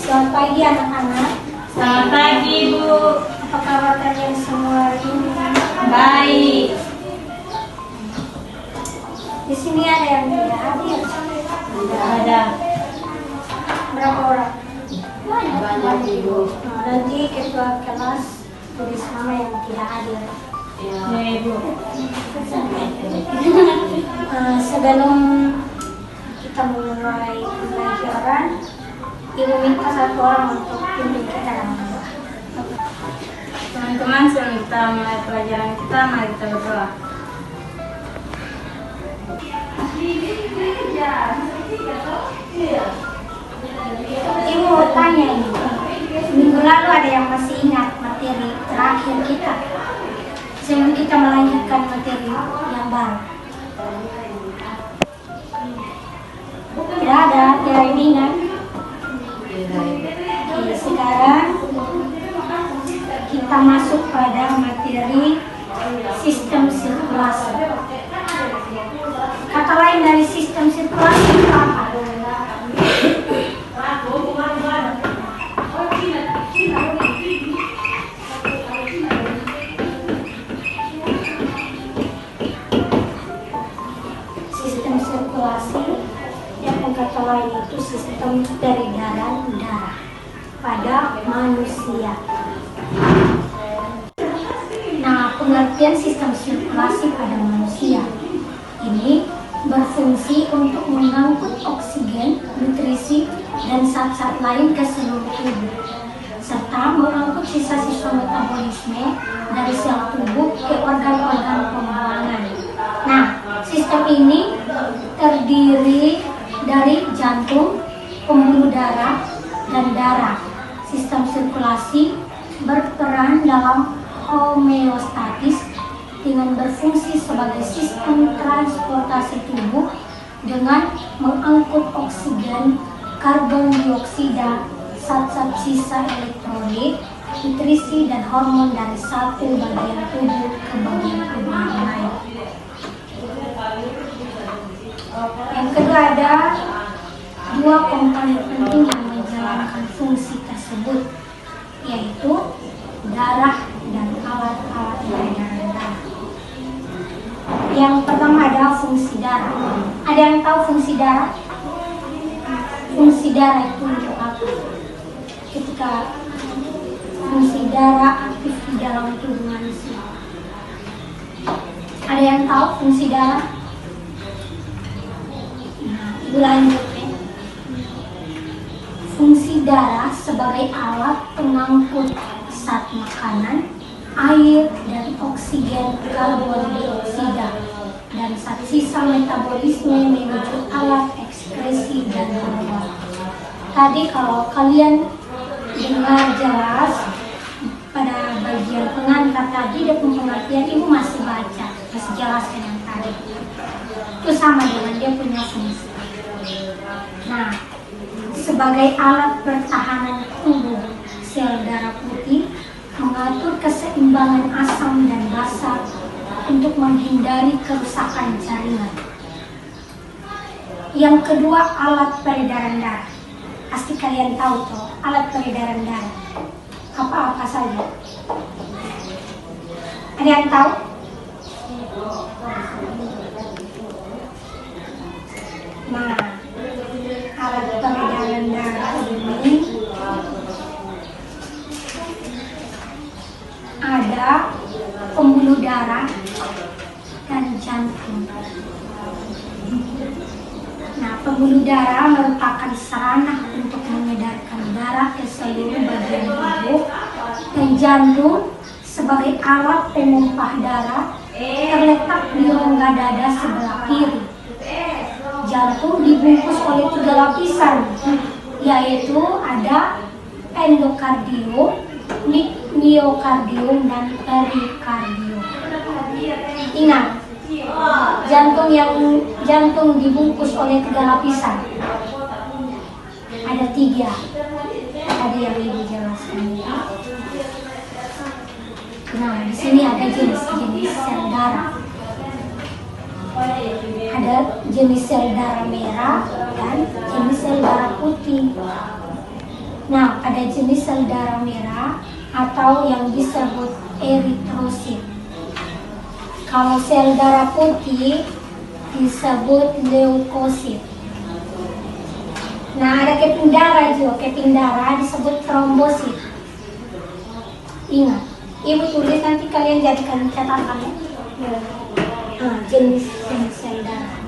Selamat pagi anak-anak. Selamat pagi, Bu. Apa kabar kalian semua hari ini? Baik. Di sini ada yang tidak hadir. Ada. Berapa orang? Banyak, Ibu. Nanti ketua kelas tulis nama yang tidak hadir. Ya, Ibu. Sebelum kita memulai pembelajaran, Ibu minta satu orang untuk pimpin kita dalam doa. Teman-teman, sebelum kita mulai pelajaran kita, mari kita berdoa. Ibu mau tanya ini. Minggu lalu ada yang masih ingat materi terakhir kita? Sebelum kita melanjutkan materi yang baru. Tidak ada yang ingat. Oke, sekarang kita masuk pada materi sistem sirkulasi. Kata lain dari sistem sirkulasi itu apa? Sistem sirkulasi yang kata lain itu sistem peredaran darah pada manusia. Nah, pengertian sistem sirkulasi pada manusia ini berfungsi untuk mengangkut oksigen, nutrisi, dan zat-zat lain ke seluruh tubuh, serta mengangkut sisa-sisa metabolisme dari sel tubuh ke organ-organ pembuangan. Nah, sistem ini terdiri dari jantung, pembuluh darah, dan darah. Sistem sirkulasi berperan dalam homeostatis dengan berfungsi sebagai sistem transportasi tubuh dengan mengangkut oksigen, karbon dioksida, zat-zat sisa elektrolit, nutrisi, dan hormon dari satu bagian tubuh ke bagian tubuh yang lain. Yang kedua, ada dua komponen penting yang menjalankan fungsi tersebut, yaitu darah dan alat-alat peredaran darah. Yang pertama adalah fungsi darah. Ada yang tahu fungsi darah? Fungsi darah itu untuk apa? Ketika fungsi darah aktif di dalam tubuh manusia. Ada yang tahu fungsi darah? Nah, Ibu lanjut ya. Fungsi darah sebagai alat pengangkut zat makanan, air, dan oksigen, karbon dioksida, dan zat sisa metabolisme menuju alat ekskresi dan hormon. Tadi kalau kalian dengar jelas pada bagian pengantar tadi, dia pengertian Ibu masih baca, masih jelaskan yang tadi. Itu sama dengan dia punya fungsi. Nah, sebagai alat pertahanan tubuh, sel darah putih mengatur keseimbangan asam dan basa untuk menghindari kerusakan jaringan. Yang kedua, alat peredaran darah. Pasti kalian tahu toh, alat peredaran darah. Apa-apa saja? Ada yang tahu? Nah, alat peredaran darah ini ada pembuluh darah dan jantung. Nah, pembuluh darah merupakan sarana untuk mengedarkan darah ke seluruh bagian tubuh, dan jantung sebagai alat pemumpah darah terletak di rongga dada sebelah kiri. Jantung dibungkus oleh 3 lapisan, yaitu ada endokardium, miokardium, dan perikardium. Ingat, jantung dibungkus oleh 3 lapisan. Ada 3. Tadi yang Ibu jelaskan. Nah, di sini ada jenis-jenis sel darah. Ada jenis sel darah merah dan jenis sel darah putih. Nah, pada jenis sel darah merah atau yang disebut eritrosit. Kalau sel darah putih disebut leukosit. Nah, ada keping darah juga, keping darah disebut trombosit. Ingat, ibu tulis nanti kalian jadikan catatan ya. Nah, jenis sel darah.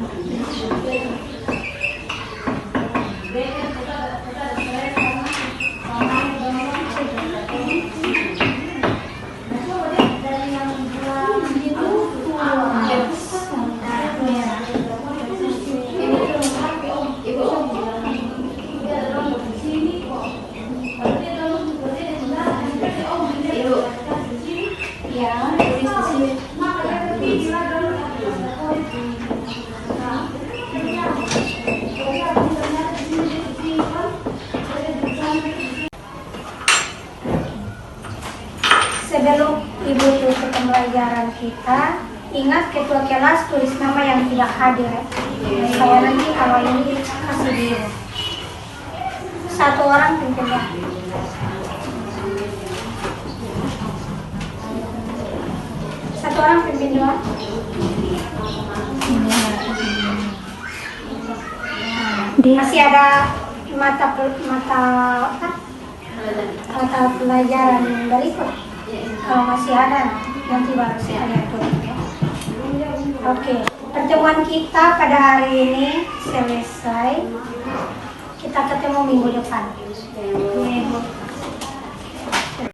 Sebelum ibu tutup pembelajaran kita, ingat ketua kelas tulis nama yang tidak hadir ya. Saya nanti kalau ini kasih dia. Satu orang pimpin ya. Satu orang pimpin doang. Masih ada mata pelajaran berikut. Kalau masih ada, nanti baru saya tulis ya. Oke, pertemuan kita pada hari ini selesai. Kita ketemu minggu depan.